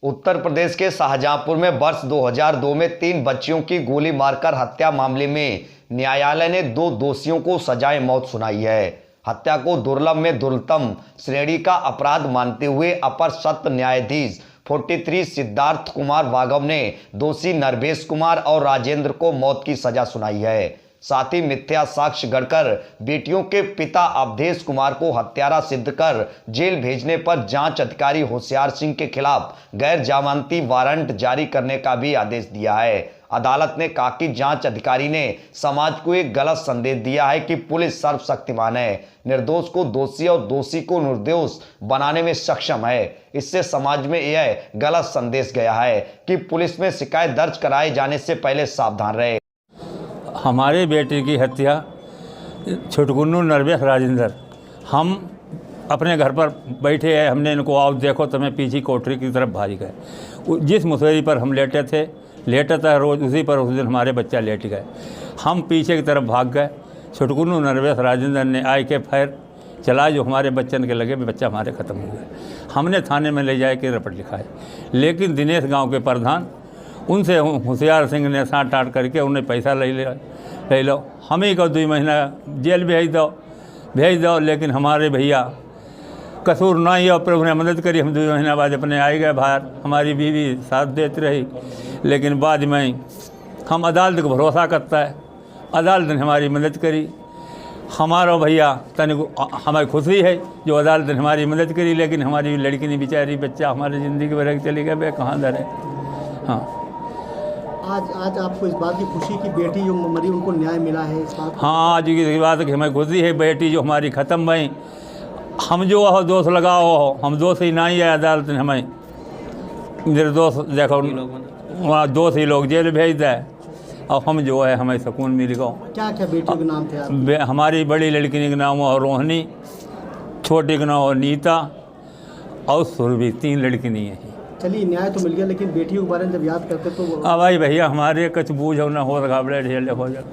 उत्तर प्रदेश के शाहजहांपुर में वर्ष 2002 में 3 बच्चियों की गोली मारकर हत्या मामले में न्यायालय ने 2 दोषियों को सजाए मौत सुनाई है। हत्या को दुर्लभ में दुर्लभतम श्रेणी का अपराध मानते हुए अपर सत्र न्यायाधीश 43 सिद्धार्थ कुमार वागव ने दोषी नरवेश कुमार और राजेंद्र को मौत की सजा सुनाई है। साथ ही मिथ्या साक्ष्य गढ़कर बेटियों के पिता अवधेश कुमार को हत्यारा सिद्ध कर जेल भेजने पर जांच अधिकारी होशियार सिंह के खिलाफ गैर जमानती वारंट जारी करने का भी आदेश दिया है। अदालत ने कहा कि जांच अधिकारी ने समाज को एक गलत संदेश दिया है कि पुलिस सर्वशक्तिमान है, निर्दोष को दोषी और दोषी को निर्दोष बनाने में सक्षम है। इससे समाज में यह गलत संदेश गया है कि पुलिस में शिकायत दर्ज कराए जाने से पहले सावधान रहे। हमारे बेटे की हत्या छुटकुन्नू नरवेश राजेंद्र, हम अपने घर पर बैठे हैं, हमने इनको आओ देखो तो मैं पीछे कोठरी की तरफ भाग गए। जिस मुसहरी पर हम लेटा था रोज़ उसी पर उस दिन हमारे बच्चा लेट गए। हम पीछे की तरफ भाग गए। छुटकुन्नू नरवेश राजेंद्र ने आए के फायर चला जो हमारे बच्चन के लगे, बच्चा हमारे ख़त्म हो गए। हमने थाने में ले जाए के रिपोर्ट लिखाए, लेकिन दिनेश गाँव के प्रधान उनसे होशियार सिंह ने साठ टाट करके उन्हें पैसा ले लो, हमें को 2 महीना जेल भेज दो। लेकिन हमारे भैया कसूर ना ही और प्रभु ने मदद करी, हम 2 महीना बाद अपने आए गए बाहर। हमारी बीवी साथ देती रही, लेकिन बाद में हम अदालत को भरोसा करता है, अदालत ने हमारी मदद करी। हमारा भैया तनिक हमें खुशी है जो अदालत ने हमारी मदद करी, लेकिन हमारी लड़की ने बेचारी बच्चा हमारी ज़िंदगी भर चली गए, वे कहाँ दर है। हाँ, आज आपको इस बात की खुशी कि बेटी जो मरी उनको न्याय मिला है, इस बात? हाँ, आज की बात कि हमें खुशी है, बेटी जो हमारी ख़त्म भई। हम जो हो दोष लगाओ हो, हम दोषी नहीं है, अदालत ने हमें निर्दोष देखो वहाँ दोषी लोग जेल भेज दे और हम जो है हमें सुकून मिल गो। क्या क्या बेटियों के नाम थे? हमारी बड़ी लड़की का नाम है रोहिणी, छोटी का नाम है नीता और सुरभि, 3 लड़की नहीं है। चलिए न्याय तो मिल गया, लेकिन बेटियों के बारे में जब याद करते तो भाई भैया हमारे कुछ बूझ हो ना हो घबराहट झेले हो जाए,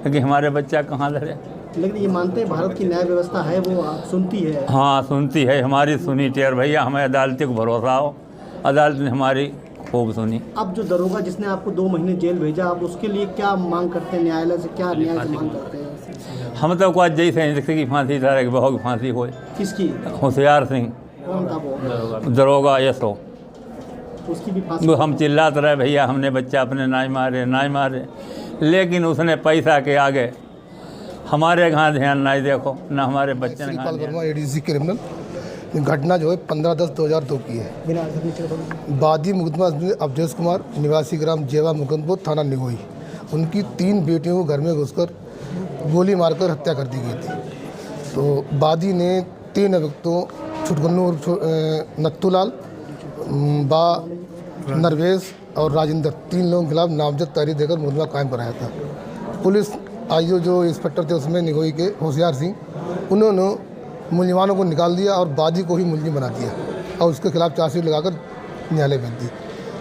लेकिन हमारे बच्चा कहाँ धरे। लेकिन ये मानते हैं भारत की न्याय व्यवस्था है वो सुनती है? हाँ सुनती है, हमारी सुनी टेर भैया, हमें अदालत को भरोसा हो, अदालत ने हमारी खूब सुनी। अब जो दरोगा जिसने आपको 2 महीने जेल भेजा, आप उसके लिए क्या मांग करते हैं? न्यायालय से क्या न्याय से मांग करते हैं? हम तो आज जैसे की फांसी था, बहू की फांसी हो। किसकी? होशियार सिंह। कौन था वो? दरोगा यशो, उसकी भी फांसी? हम चिल्लाते रहे भैया हमने बच्चा अपने नहीं मारे, लेकिन उसने पैसा के आगे हमारे यहाँ ध्यान नहीं देखो ना हमारे बच्चे ने। Verma ADC criminal. घटना जो है 15/10/2002 की है। बादी मुकदमा अवधेश कुमार निवासी ग्राम जेवा मुकुंदपुर थाना निगोई, उनकी 3 बेटियों को घर में घुसकर गोली मारकर हत्या कर दी गई थी। तो बादी ने 3 अभियुक्तों छुटकुन्नू नत्थूलाल, नरवेश और राजेंद्र, 3 लोगों के खिलाफ नामजद तहरीर देकर मुकदमा कायम कराया था। पुलिस आईओ जो इंस्पेक्टर थे उसमें निगोई के होशियार सिंह, उन्होंने मुलजिमानों को निकाल दिया और बादी को ही मुलजिम बना दिया और उसके खिलाफ चार्जशीट लगाकर न्यायालय भेज दी।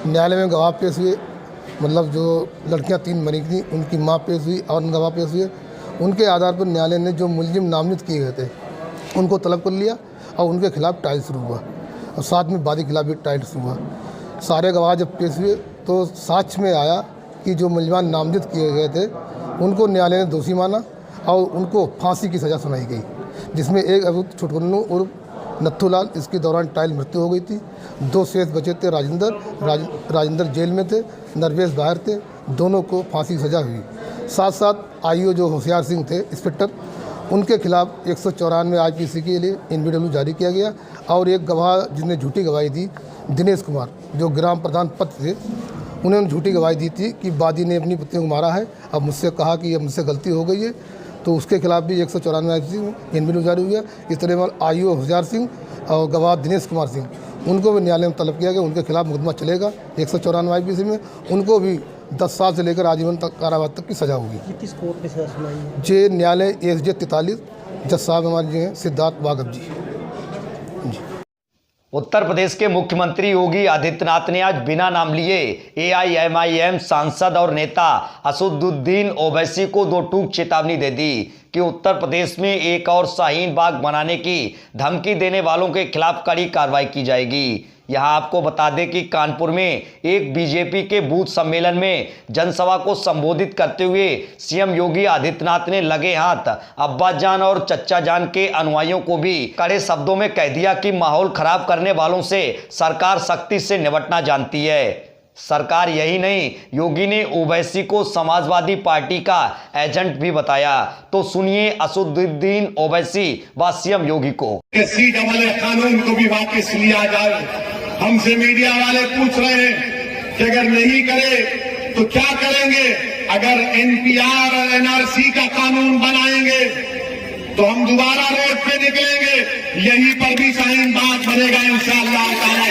न्यायालय में गवाह पेश हुए, मतलब जो लड़कियां 3 मरी थी उनकी माँ पेश हुई और गवाह पेश हुए। उनके आधार पर न्यायालय ने जो मुलजिम नामजद किए गए थे उनको तलब कर लिया और उनके खिलाफ ट्रायल शुरू हुआ और साथ में बादी के खिलाफ भी ट्रायल शुरू हुआ। सारे गवाह जब पेश हुए तो साक्ष्य में आया कि जो मुलजिमान नामजद किए गए थे उनको न्यायालय ने दोषी माना और उनको फांसी की सज़ा सुनाई गई, जिसमें एक अभियुक्त छुटकुन्नू उर्फ नत्थूलाल, इसके दौरान ट्रायल मृत्यु हो गई थी। 2 शेष बचे थे। राजेंद्र जेल में थे, नरवेश बाहर थे, दोनों को फांसी की सज़ा हुई। साथ साथ आईओ जो होशियार सिंह थे इंस्पेक्टर, उनके खिलाफ 194 IPC के लिए NBW जारी किया गया और एक गवाह जिसने झूठी गवाही दी, दिनेश कुमार, जो ग्राम प्रधान पद थे, उन्होंने झूठी गवाही दी थी कि बादी ने अपनी पत्नी को मारा है। अब मुझसे कहा कि ये मुझसे गलती हो गई है, तो उसके खिलाफ भी 194 IPC में NBW जारी हुआ। इस तरह आईओ होशियार सिंह और गवाह दिनेश कुमार सिंह, उनको भी न्यायालय में तलब किया गया, उनके खिलाफ मुकदमा चलेगा 194 IPC में। उनको भी 10 साल से लेकर आजीवन तक कारावास तक की सजा होगी। किस कोर्ट ने सजा सुनाई है? जे न्यायालय SJ 43, जज साहब हमारे जो हैं सिद्धार्थ वागव जी। उत्तर प्रदेश के मुख्यमंत्री योगी आदित्यनाथ ने आज बिना नाम लिए AIMIM सांसद और नेता असदुद्दीन ओवैसी को 2 टूक चेतावनी दे दी कि उत्तर प्रदेश में एक और शाहीन बाग बनाने की धमकी देने वालों के खिलाफ कड़ी कार्रवाई की जाएगी। यहां आपको बता दें कि कानपुर में एक बीजेपी के बूथ सम्मेलन में जनसभा को संबोधित करते हुए सीएम योगी आदित्यनाथ ने लगे हाथ अब्बा जान और चच्चा जान के अनुयायियों को भी कड़े शब्दों में कह दिया कि माहौल खराब करने वालों से सरकार सख्ती से निपटना जानती है। सरकार यही नहीं, योगी ने ओवैसी को समाजवादी पार्टी का एजेंट भी बताया। तो सुनिए असदुद्दीन ओवैसी व सीएम योगी को। CAA कानून को भी वापस लिया जाए। हमसे मीडिया वाले पूछ रहे हैं कि अगर नहीं करे तो क्या करेंगे। अगर NPR और NRC का कानून बनाएंगे तो हम दोबारा रोड पे निकलेंगे, यहीं पर भी शाहीन बाग बनेगा इंशाअल्लाह ताला।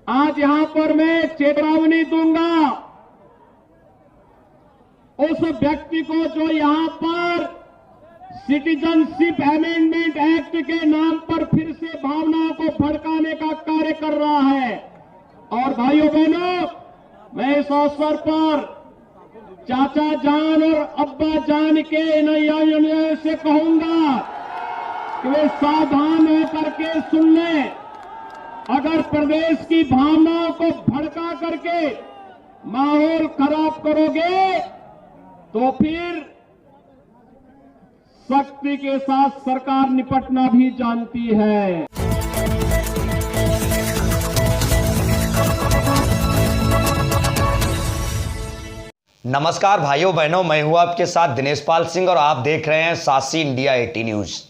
आज यहां पर मैं चेतावनी दूंगा उस व्यक्ति को जो यहां पर सिटीजनशिप अमेंडमेंट एक्ट के नाम पर फिर से भावनाओं को भड़काने का कार्य कर रहा है। और भाइयों बहनों, मैं इस अवसर पर चाचा जान और अब्बा जान के अनुयायियों से कहूंगा कि वे सावधान होकर के सुन लें। अगर प्रदेश की भावनाओं को भड़का करके माहौल खराब करोगे तो फिर सख्ती के साथ सरकार निपटना भी जानती है। नमस्कार भाइयों बहनों, मैं हूं आपके साथ दिनेश पाल सिंह और आप देख रहे हैं सासी इंडिया 80 न्यूज।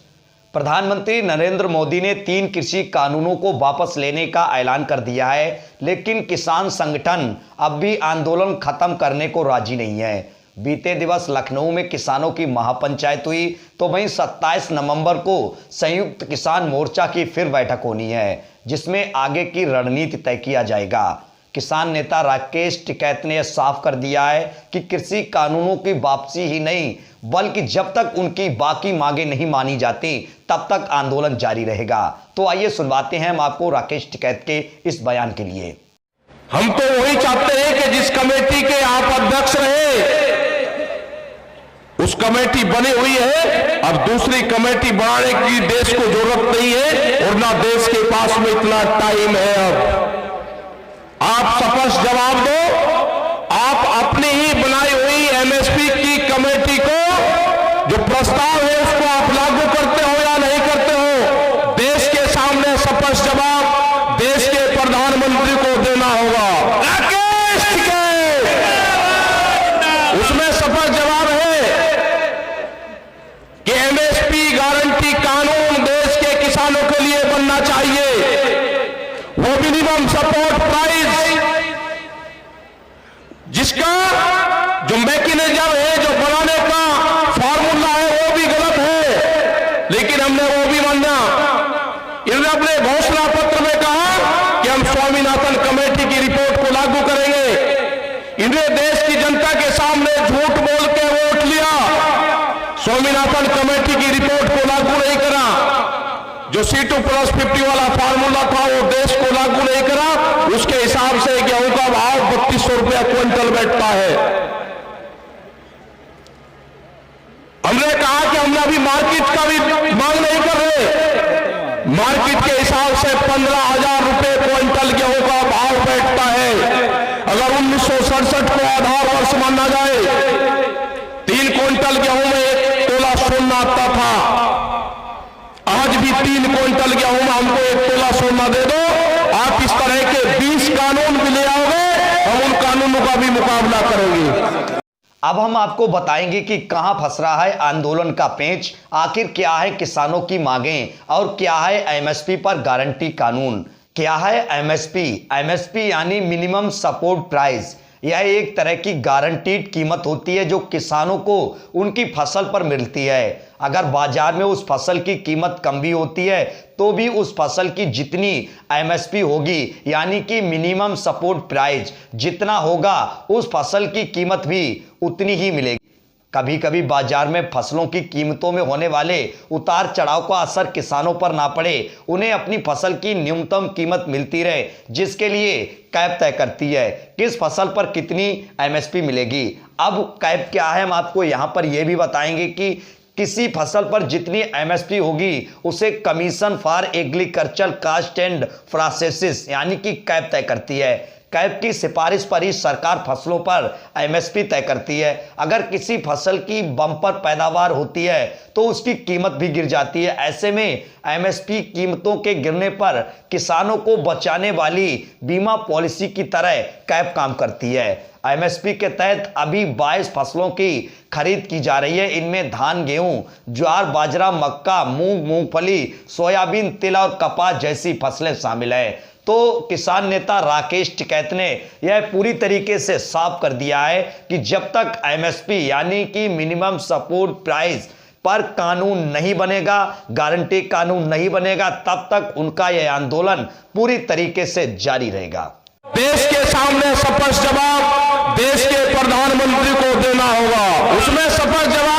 प्रधानमंत्री नरेंद्र मोदी ने 3 कृषि कानूनों को वापस लेने का ऐलान कर दिया है, लेकिन किसान संगठन अब भी आंदोलन खत्म करने को राजी नहीं है। बीते दिवस लखनऊ में किसानों की महापंचायत हुई, तो वहीं 27 नवंबर को संयुक्त किसान मोर्चा की फिर बैठक होनी है, जिसमें आगे की रणनीति तय किया जाएगा। किसान नेता राकेश टिकैत ने यह साफ कर दिया है कि कृषि कानूनों की वापसी ही नहीं, बल्कि जब तक उनकी बाकी मांगे नहीं मानी जाती तब तक आंदोलन जारी रहेगा। तो आइए सुनवाते हैं हम आपको राकेश टिकैत के इस बयान के लिए। हम तो वही चाहते हैं कि जिस कमेटी के आप अध्यक्ष रहे उस कमेटी बनी हुई है, अब दूसरी कमेटी बनाने की देश को जरूरत नहीं है और ना देश के पास में इतना टाइम है। अब आप स्पष्ट जवाब दो, आप अपनी ही बनाई हुई MSP की कमेटी को जो प्रस्ताव है उसको आप लागू करते हो या नहीं करते हो? देश के सामने स्पष्ट जवाब देश के प्रधानमंत्री को देना होगा। राकेश टिकैत, उसमें स्पष्ट जवाब है कि MSP गारंटी कानून देश के किसानों के लिए बनना चाहिए। वो मिनिमम सपोर्ट प्राइस जिसका जो मैकेनिज्म है, जो बनाने का फॉर्मूला है, वो भी गलत है, लेकिन हमने वो भी माना। इन्होंने अपने घोषणा पत्र में कहा कि हम स्वामीनाथन कमेटी की रिपोर्ट को लागू करेंगे। इन्होंने देश की जनता के सामने झूठ बोल के वोट लिया, स्वामीनाथन कमेटी की रिपोर्ट को लागू नहीं करा। जो C2+50 वाला फार्मूला था वो देश को लागू नहीं करा। उसके हिसाब से गेहूं का भाव 3200 रुपया क्विंटल बैठता है। हमने कहा कि हमने अभी मार्केट का भी मांग नहीं कर रहे। मार्केट के हिसाब से 15,000 रुपए क्विंटल गेहूं का भाव बैठता है। अगर 1967 को आधार वर्ष माना जाए, 3 क्विंटल गेहूं में 1 तोला सोना आता था। आज भी 3 क्विंटल गेहूं में हमको 1 तोला सोना दे दो। आप इस तरह के 20 कानून भी ले आओगे, हम उन कानूनों का भी मुकाबला करेंगे। अब हम आपको बताएंगे कि कहां फंस रहा है आंदोलन का पेंच, आखिर क्या है किसानों की मांगें और क्या है MSP पर गारंटी कानून। क्या है MSP यानी मिनिमम सपोर्ट प्राइस। यह एक तरह की गारंटीड कीमत होती है जो किसानों को उनकी फसल पर मिलती है। अगर बाजार में उस फसल की कीमत कम भी होती है तो भी उस फसल की जितनी MSP होगी, यानी कि मिनिमम सपोर्ट प्राइस जितना होगा, उस फसल की कीमत भी उतनी ही मिलेगी। कभी कभी बाजार में फसलों की कीमतों में होने वाले उतार चढ़ाव का असर किसानों पर ना पड़े, उन्हें अपनी फसल की न्यूनतम कीमत मिलती रहे, जिसके लिए कैप तय करती है किस फसल पर कितनी MSP मिलेगी। अब कैप क्या है हम आपको यहाँ पर यह भी बताएंगे कि किसी फसल पर जितनी एमएसपी होगी उसे commission for agriculture cost and processes यानी कि कैब तय करती है। कैब की सिफारिश पर ही सरकार फसलों पर एमएसपी तय करती है। अगर किसी फसल की बम्पर पैदावार होती है तो उसकी कीमत भी गिर जाती है। ऐसे में एमएसपी कीमतों के गिरने पर किसानों को बचाने वाली बीमा पॉलिसी की तरह कैब काम करती है। एमएसपी के तहत अभी 22 फसलों की खरीद की जा रही है। इनमें धान, गेहूं, ज्वार, बाजरा, मक्का, मूंग, मूंगफली, सोयाबीन, तिल और कपास जैसी फसलें शामिल है। तो किसान नेता राकेश टिकैत ने यह पूरी तरीके से साफ कर दिया है कि जब तक एमएसपी यानी कि मिनिमम सपोर्ट प्राइस पर कानून नहीं बनेगा, गारंटी कानून नहीं बनेगा, तब तक उनका यह आंदोलन पूरी तरीके से जारी रहेगा। देश के सामने स्पष्ट जवाब देश के प्रधानमंत्री को देना होगा। उसमें स्पष्ट जवाब